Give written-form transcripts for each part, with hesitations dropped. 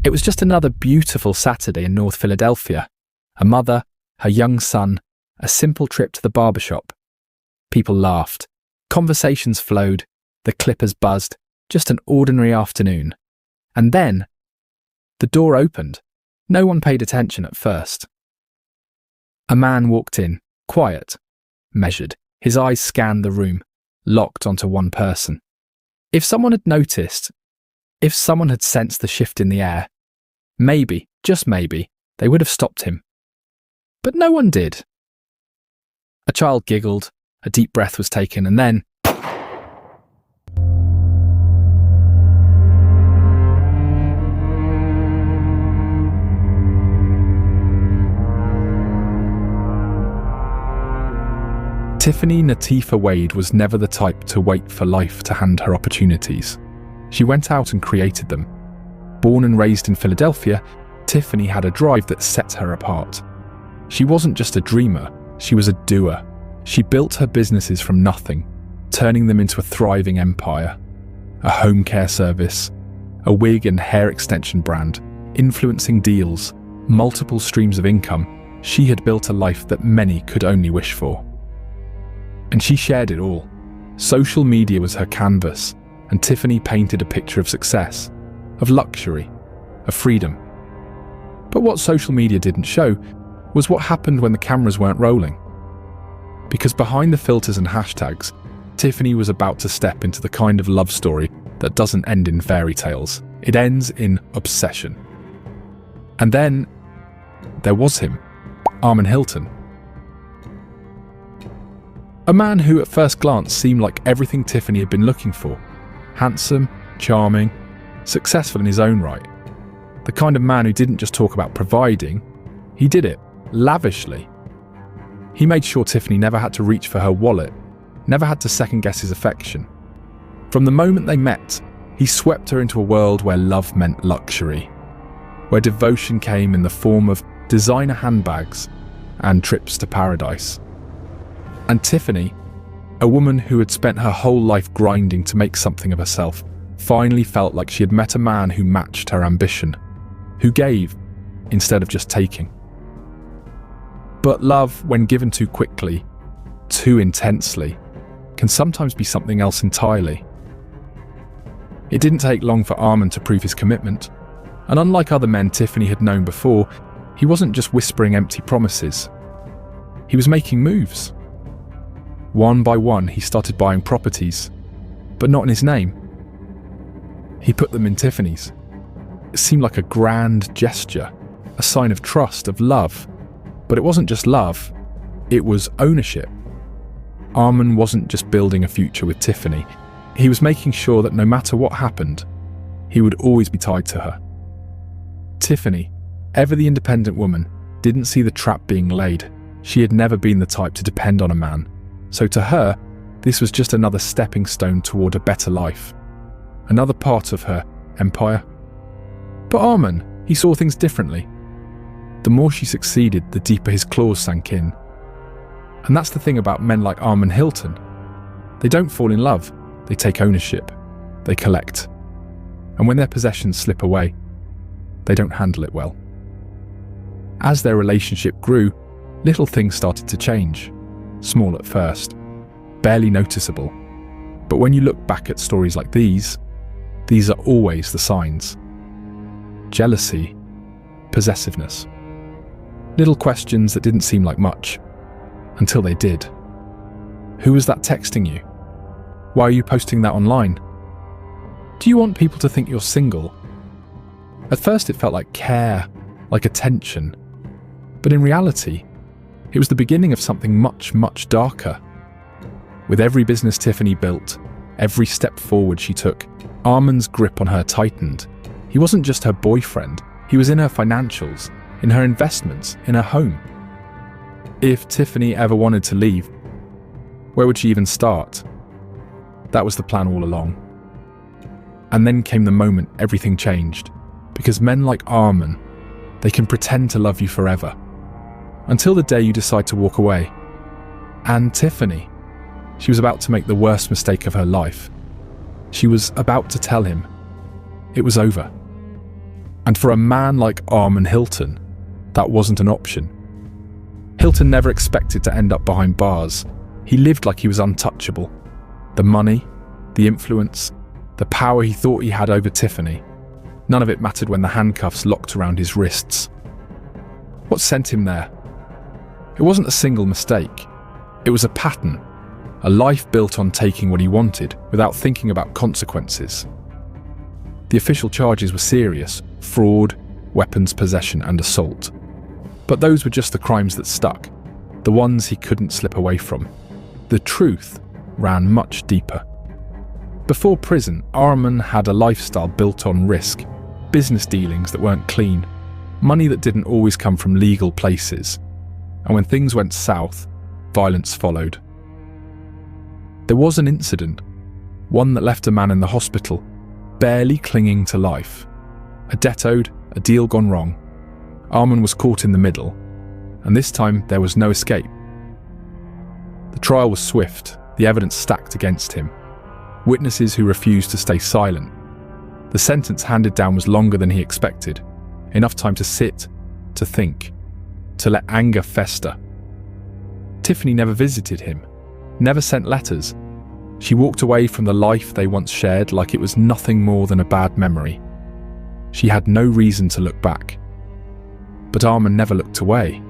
It was just another beautiful Saturday in North Philadelphia. A mother, her young son, a simple trip to the barbershop. People laughed. Conversations flowed. The clippers buzzed. Just an ordinary afternoon. And then, the door opened. No one paid attention at first. A man walked in, quiet, measured. His eyes scanned the room, locked onto one person. If someone had noticed, if someone had sensed the shift in the air, maybe, just maybe, they would have stopped him. But no one did. A child giggled, a deep breath was taken, and then Tiffany Natifa Wade was never the type to wait for life to hand her opportunities. She went out and created them. Born and raised in Philadelphia, Tiffany had a drive that set her apart. She wasn't just a dreamer, she was a doer. She built her businesses from nothing, turning them into a thriving empire. A home care service, a wig and hair extension brand, influencing deals, multiple streams of income. She had built a life that many could only wish for. And she shared it all. Social media was her canvas, and Tiffany painted a picture of success, of luxury, of freedom. But what social media didn't show was what happened when the cameras weren't rolling. Because behind the filters and hashtags, Tiffany was about to step into the kind of love story that doesn't end in fairy tales. It ends in obsession. And then there was him, Arman Hilton. A man who at first glance seemed like everything Tiffany had been looking for. Handsome, charming, successful in his own right. The kind of man who didn't just talk about providing, he did it lavishly. He made sure Tiffany never had to reach for her wallet, never had to second guess his affection. From the moment they met, he swept her into a world where love meant luxury, where devotion came in the form of designer handbags and trips to paradise. And Tiffany, a woman who had spent her whole life grinding to make something of herself, finally felt like she had met a man who matched her ambition, who gave instead of just taking. But love, when given too quickly, too intensely, can sometimes be something else entirely. It didn't take long for Arman to prove his commitment, and unlike other men Tiffany had known before, he wasn't just whispering empty promises. He was making moves. One by one, he started buying properties, but not in his name. He put them in Tiffany's. It seemed like a grand gesture, a sign of trust, of love. But it wasn't just love, it was ownership. Arman wasn't just building a future with Tiffany. He was making sure that no matter what happened, he would always be tied to her. Tiffany, ever the independent woman, didn't see the trap being laid. She had never been the type to depend on a man. So to her, this was just another stepping stone toward a better life. Another part of her empire. But Arman, he saw things differently. The more she succeeded, the deeper his claws sank in. And that's the thing about men like Arman Hilton. They don't fall in love, they take ownership, they collect. And when their possessions slip away, they don't handle it well. As their relationship grew, little things started to change. Small at first, barely noticeable. But when you look back at stories like these are always the signs. Jealousy, possessiveness. Little questions that didn't seem like much, until they did. Who was that texting you? Why are you posting that online? Do you want people to think you're single? At first it felt like care, like attention. But in reality, it was the beginning of something much, much darker. With every business Tiffany built, every step forward she took, Arman's grip on her tightened. He wasn't just her boyfriend, he was in her financials, in her investments, in her home. If Tiffany ever wanted to leave, where would she even start? That was the plan all along. And then came the moment everything changed, because men like Arman, they can pretend to love you forever, until the day you decide to walk away. And Tiffany, she was about to make the worst mistake of her life. She was about to tell him it was over. And for a man like Arman Hilton, that wasn't an option. Hilton never expected to end up behind bars. He lived like he was untouchable. The money, the influence, the power he thought he had over Tiffany, none of it mattered when the handcuffs locked around his wrists. What sent him there? It wasn't a single mistake. It was a pattern, a life built on taking what he wanted without thinking about consequences. The official charges were serious: fraud, weapons possession, and assault. But those were just the crimes that stuck, the ones he couldn't slip away from. The truth ran much deeper. Before prison, Arman had a lifestyle built on risk, business dealings that weren't clean, money that didn't always come from legal places. And when things went south, violence followed. There was an incident, one that left a man in the hospital, barely clinging to life. A debt owed, a deal gone wrong. Arman was caught in the middle, and this time there was no escape. The trial was swift, the evidence stacked against him. Witnesses who refused to stay silent. The sentence handed down was longer than he expected, enough time to sit, to think, to let anger fester. Tiffany never visited him, never sent letters. She walked away from the life they once shared like it was nothing more than a bad memory. She had no reason to look back. But Arman never looked away.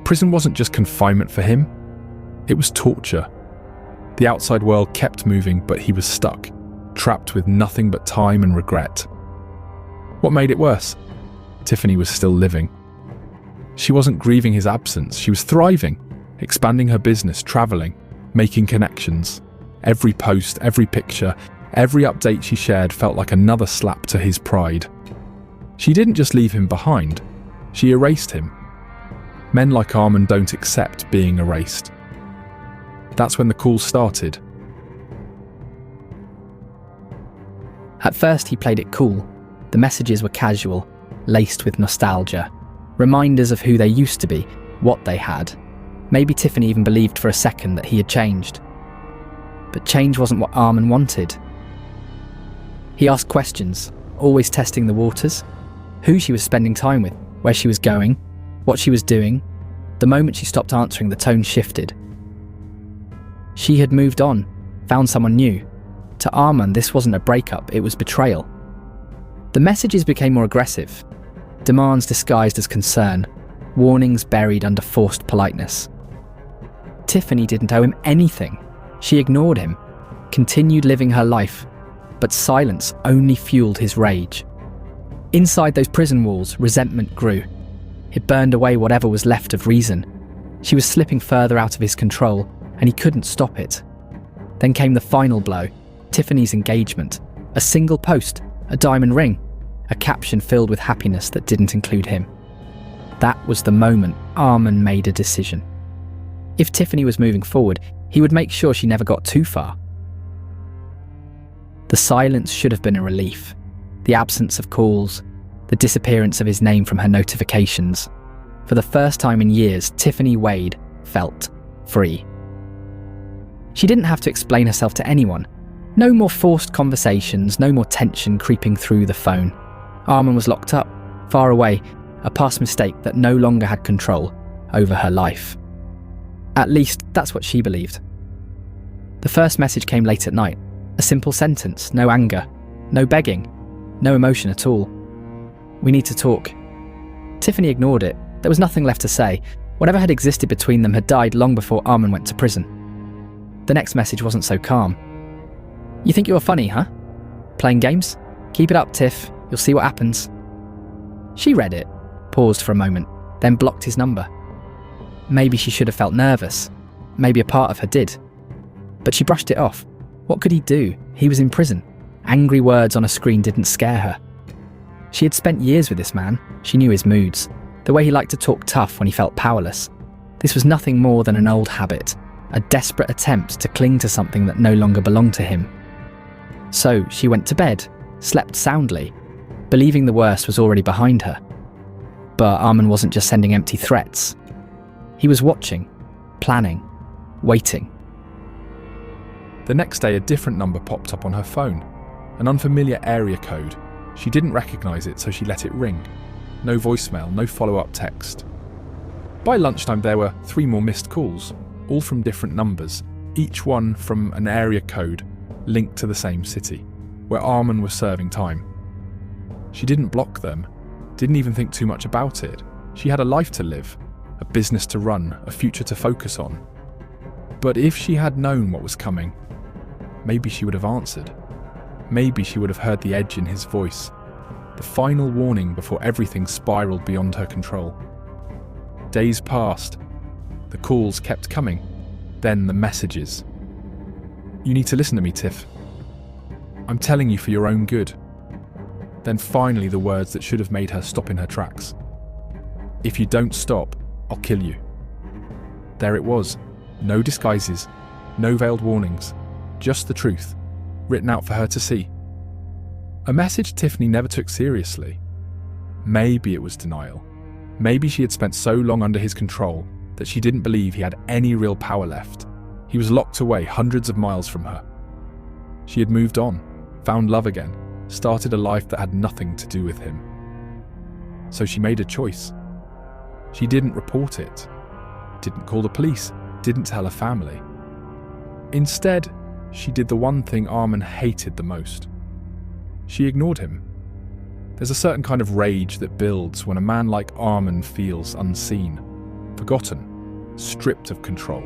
Prison wasn't just confinement for him, it was torture. The outside world kept moving, but he was stuck, trapped with nothing but time and regret. What made it worse? Tiffany was still living. She wasn't grieving his absence, she was thriving, expanding her business, traveling, making connections. Every post, every picture, every update she shared felt like another slap to his pride. She didn't just leave him behind, she erased him. Men like Arman don't accept being erased. That's when the calls started. At first he played it cool. The messages were casual, laced with nostalgia. Reminders of who they used to be, what they had. Maybe Tiffany even believed for a second that he had changed. But change wasn't what Arman wanted. He asked questions, always testing the waters. Who she was spending time with, where she was going, what she was doing. The moment she stopped answering, the tone shifted. She had moved on, found someone new. To Arman, this wasn't a breakup, it was betrayal. The messages became more aggressive. Demands disguised as concern. Warnings buried under forced politeness. Tiffany didn't owe him anything. She ignored him, continued living her life, but silence only fueled his rage. Inside those prison walls, resentment grew. It burned away whatever was left of reason. She was slipping further out of his control, and he couldn't stop it. Then came the final blow, Tiffany's engagement. A single post, a diamond ring, a caption filled with happiness that didn't include him. That was the moment Arman made a decision. If Tiffany was moving forward, he would make sure she never got too far. The silence should have been a relief. The absence of calls, the disappearance of his name from her notifications. For the first time in years, Tiffany Wade felt free. She didn't have to explain herself to anyone. No more forced conversations, no more tension creeping through the phone. Arman was locked up, far away, a past mistake that no longer had control over her life. At least, that's what she believed. The first message came late at night. A simple sentence, no anger, no begging, no emotion at all. "We need to talk." Tiffany ignored it. There was nothing left to say. Whatever had existed between them had died long before Arman went to prison. The next message wasn't so calm. "You think you're funny, huh? Playing games? Keep it up, Tiff. You'll see what happens." She read it, paused for a moment, then blocked his number. Maybe she should have felt nervous. Maybe a part of her did. But she brushed it off. What could he do? He was in prison. Angry words on a screen didn't scare her. She had spent years with this man. She knew his moods, the way he liked to talk tough when he felt powerless. This was nothing more than an old habit, a desperate attempt to cling to something that no longer belonged to him. So she went to bed, slept soundly, believing the worst was already behind her. But Arman wasn't just sending empty threats. He was watching, planning, waiting. The next day, a different number popped up on her phone, an unfamiliar area code. She didn't recognise it, so she let it ring. No voicemail, no follow-up text. By lunchtime, there were 3 more missed calls, all from different numbers, each one from an area code linked to the same city, where Arman was serving time. She didn't block them, didn't even think too much about it. She had a life to live, a business to run, a future to focus on. But if she had known what was coming, maybe she would have answered. Maybe she would have heard the edge in his voice, the final warning before everything spiraled beyond her control. Days passed. The calls kept coming. Then the messages. "You need to listen to me, Tiff. I'm telling you for your own good." Then finally the words that should have made her stop in her tracks. "If you don't stop, I'll kill you." There it was. No disguises, no veiled warnings, just the truth, written out for her to see. A message Tiffany never took seriously. Maybe it was denial. Maybe she had spent so long under his control that she didn't believe he had any real power left. He was locked away hundreds of miles from her. She had moved on, found love again, started a life that had nothing to do with him. So she made a choice. She didn't report it, didn't call the police, didn't tell her family. Instead, she did the one thing Arman hated the most. She ignored him. There's a certain kind of rage that builds when a man like Arman feels unseen, forgotten, stripped of control.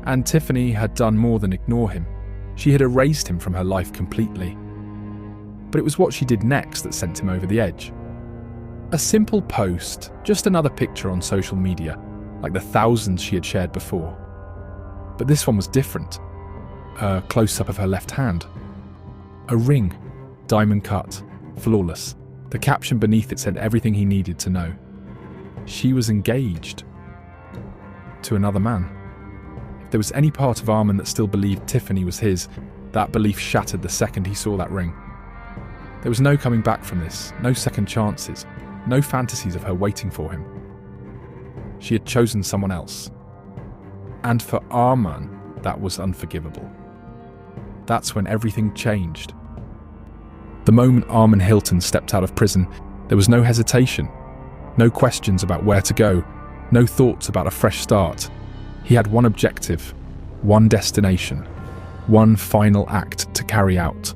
And Tiffany had done more than ignore him. She had erased him from her life completely. But it was what she did next that sent him over the edge. A simple post, just another picture on social media, like the thousands she had shared before. But this one was different. A close-up of her left hand. A ring, diamond cut, flawless. The caption beneath it said everything he needed to know. She was engaged to another man. If there was any part of Arman that still believed Tiffany was his, that belief shattered the second he saw that ring. There was no coming back from this, no second chances, no fantasies of her waiting for him. She had chosen someone else. And for Arman, that was unforgivable. That's when everything changed. The moment Arman Hilton stepped out of prison, there was no hesitation, no questions about where to go, no thoughts about a fresh start. He had one objective, one destination, one final act to carry out.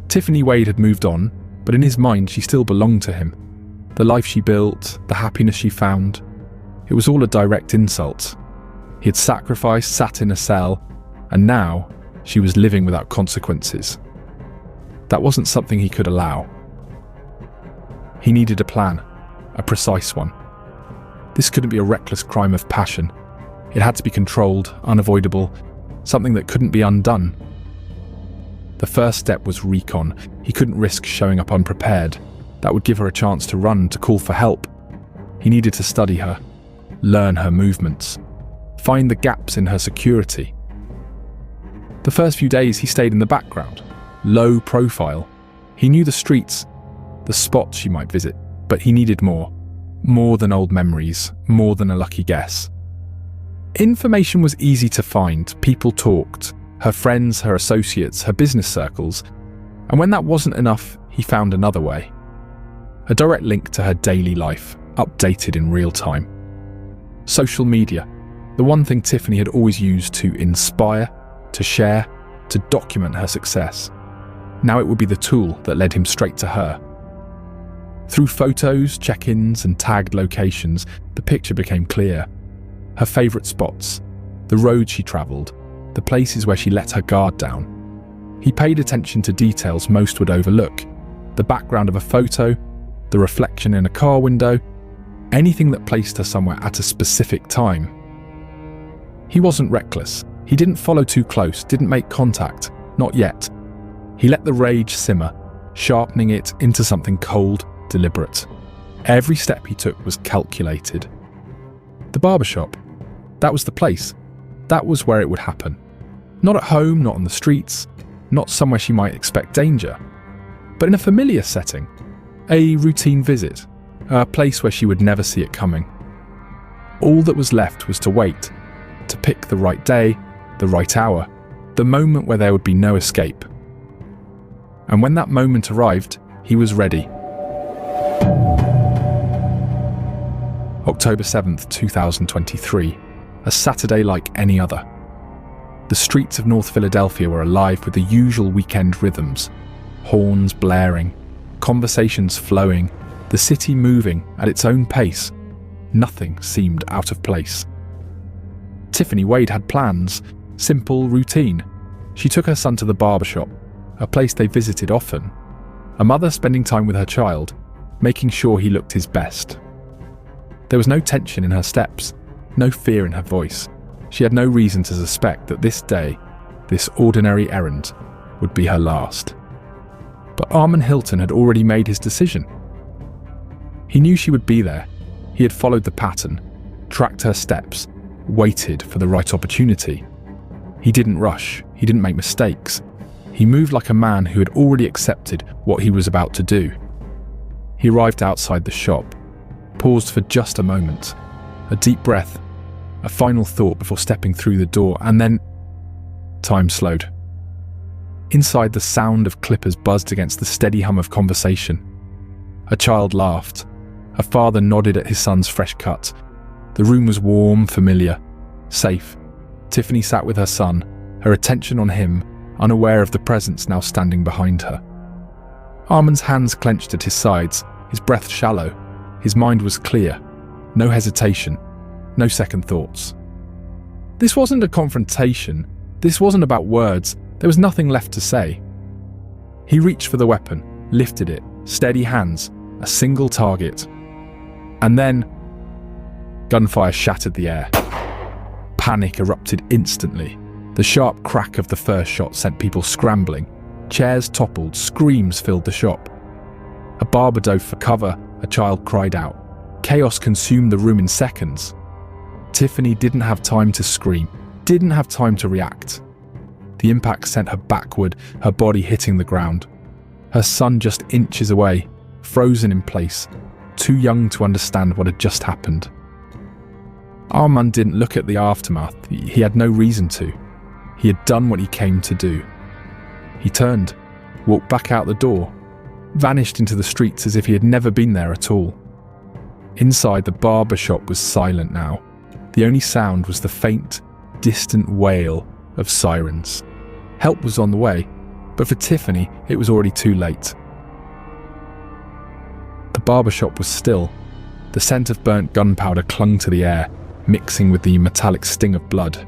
Tiffany Wade had moved on, but in his mind she still belonged to him. The life she built, the happiness she found, it was all a direct insult. He had sacrificed, sat in a cell, and now she was living without consequences. That wasn't something he could allow. He needed a plan, a precise one. This couldn't be a reckless crime of passion. It had to be controlled, unavoidable, something that couldn't be undone. The first step was recon. He couldn't risk showing up unprepared. That would give her a chance to run, to call for help. He needed to study her, learn her movements, find the gaps in her security. The first few days he stayed in the background, low profile. He knew the streets, the spots she might visit, but he needed more. More than old memories, more than a lucky guess. Information was easy to find, people talked, her friends, her associates, her business circles, and when that wasn't enough, he found another way. A direct link to her daily life, updated in real time. Social media, the one thing Tiffany had always used to inspire, to share, to document her success. Now it would be the tool that led him straight to her. Through photos, check-ins, and tagged locations, the picture became clear. Her favourite spots, the roads she travelled, the places where she let her guard down. He paid attention to details most would overlook. The background of a photo, the reflection in a car window, anything that placed her somewhere at a specific time. He wasn't reckless. He didn't follow too close, didn't make contact, not yet. He let the rage simmer, sharpening it into something cold, deliberate. Every step he took was calculated. The barbershop, that was the place. That was where it would happen. Not at home, not on the streets, not somewhere she might expect danger, but in a familiar setting, a routine visit, a place where she would never see it coming. All that was left was to wait, to pick the right day, the right hour, the moment where there would be no escape. And when that moment arrived, he was ready. October 7th, 2023, a Saturday like any other. The streets of North Philadelphia were alive with the usual weekend rhythms. Horns blaring, conversations flowing, the city moving at its own pace. Nothing seemed out of place. Tiffany Wade had plans, simple routine. She took her son to the barbershop, a place they visited often. A mother spending time with her child, making sure he looked his best. There was no tension in her steps, no fear in her voice. She had no reason to suspect that this day, this ordinary errand, would be her last. But Arman Hilton had already made his decision. He knew she would be there. He had followed the pattern, tracked her steps, waited for the right opportunity. He didn't rush, he didn't make mistakes. He moved like a man who had already accepted what he was about to do. He arrived outside the shop, paused for just a moment, a deep breath, a final thought before stepping through the door, and then time slowed. Inside, the sound of clippers buzzed against the steady hum of conversation. A child laughed. A father nodded at his son's fresh cut. The room was warm, familiar, safe. Tiffany sat with her son, her attention on him, unaware of the presence now standing behind her. Arman's hands clenched at his sides, his breath shallow. His mind was clear. No hesitation, no second thoughts. This wasn't a confrontation. This wasn't about words. There was nothing left to say. He reached for the weapon, lifted it, steady hands, a single target. And then, gunfire shattered the air. Panic erupted instantly. The sharp crack of the first shot sent people scrambling. Chairs toppled, screams filled the shop. A barber dove for cover, a child cried out. Chaos consumed the room in seconds. Tiffany didn't have time to scream, didn't have time to react. The impact sent her backward, her body hitting the ground. Her son just inches away, frozen in place, too young to understand what had just happened. Arman didn't look at the aftermath. He had no reason to. He had done what he came to do. He turned, walked back out the door, vanished into the streets as if he had never been there at all. Inside, the barber shop was silent now. The only sound was the faint, distant wail of sirens. Help was on the way, but for Tiffany, it was already too late. The barbershop was still. The scent of burnt gunpowder clung to the air, mixing with the metallic sting of blood.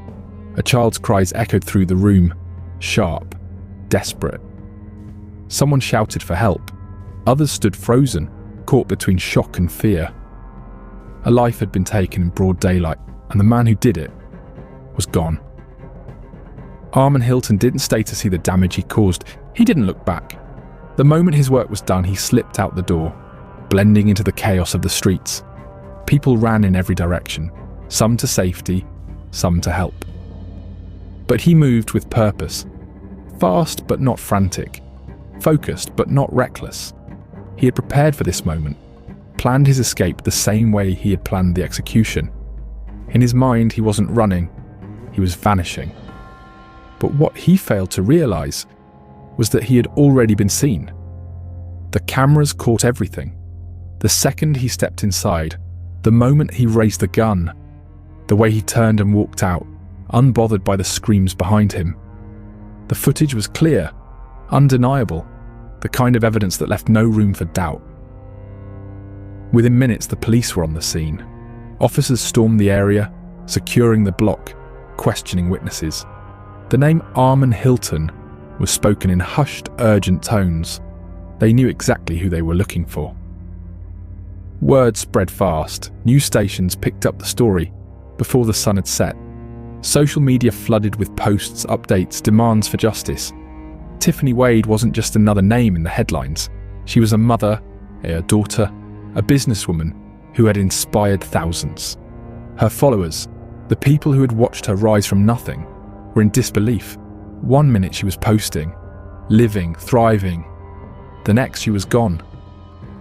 A child's cries echoed through the room, sharp, desperate. Someone shouted for help. Others stood frozen, caught between shock and fear. A life had been taken in broad daylight, and the man who did it was gone. Arman Hilton didn't stay to see the damage he caused. He didn't look back. The moment his work was done, he slipped out the door, blending into the chaos of the streets. People ran in every direction, some to safety, some to help. But he moved with purpose, fast but not frantic, focused but not reckless. He had prepared for this moment, planned his escape the same way he had planned the execution. In his mind, he wasn't running, he was vanishing. But what he failed to realize was that he had already been seen. The cameras caught everything. The second he stepped inside, the moment he raised the gun, the way he turned and walked out, unbothered by the screams behind him. The footage was clear, undeniable, the kind of evidence that left no room for doubt. Within minutes, the police were on the scene. Officers stormed the area, securing the block, questioning witnesses. The name Arman Hilton was spoken in hushed, urgent tones. They knew exactly who they were looking for. Word spread fast. News stations picked up the story before the sun had set. Social media flooded with posts, updates, demands for justice. Tiffany Wade wasn't just another name in the headlines. She was a mother, a daughter, a businesswoman who had inspired thousands. Her followers, the people who had watched her rise from nothing, were in disbelief. 1 minute she was posting, living, thriving. The next she was gone,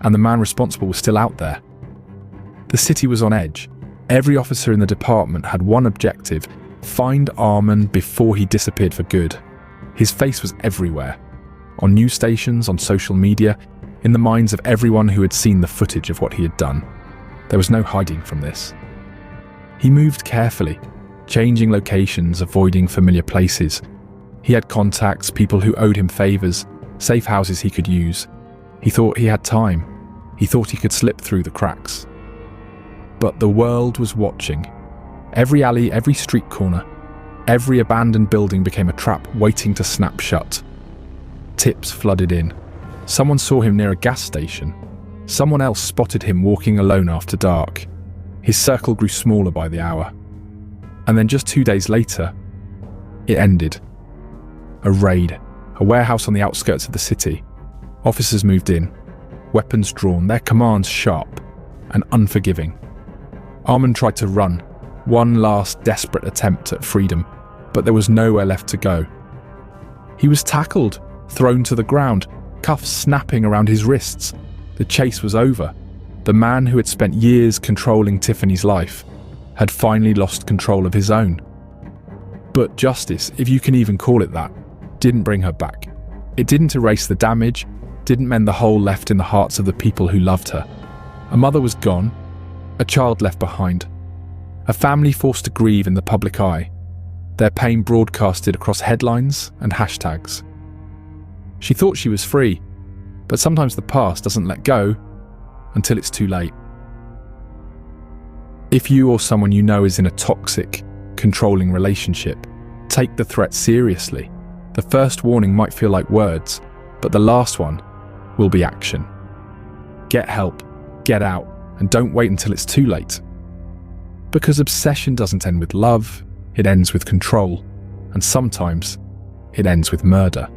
and the man responsible was still out there. The city was on edge. Every officer in the department had one objective: find Arman before he disappeared for good. His face was everywhere. on news stations, on social media, in the minds of everyone who had seen the footage of what he had done. There was no hiding from this. He moved carefully, changing locations, avoiding familiar places. He had contacts, people who owed him favors, safe houses he could use. He thought he had time. He thought he could slip through the cracks. But the world was watching. Every alley, every street corner, every abandoned building became a trap waiting to snap shut. Tips flooded in. Someone saw him near a gas station. Someone else spotted him walking alone after dark. His circle grew smaller by the hour. And then just 2 days later, it ended. A raid, a warehouse on the outskirts of the city. Officers moved in, weapons drawn, their commands sharp and unforgiving. Arman tried to run, one last desperate attempt at freedom, but there was nowhere left to go. He was tackled, thrown to the ground, cuffs snapping around his wrists. The chase was over. The man who had spent years controlling Tiffany's life had finally lost control of his own. But justice, if you can even call it that, didn't bring her back. It didn't erase the damage, didn't mend the hole left in the hearts of the people who loved her. A mother was gone, a child left behind, a family forced to grieve in the public eye, their pain broadcasted across headlines and hashtags. She thought she was free, but sometimes the past doesn't let go until it's too late. If you or someone you know is in a toxic, controlling relationship, take the threat seriously. The first warning might feel like words, but the last one will be action. Get help, get out, and don't wait until it's too late. Because obsession doesn't end with love, it ends with control, and sometimes it ends with murder.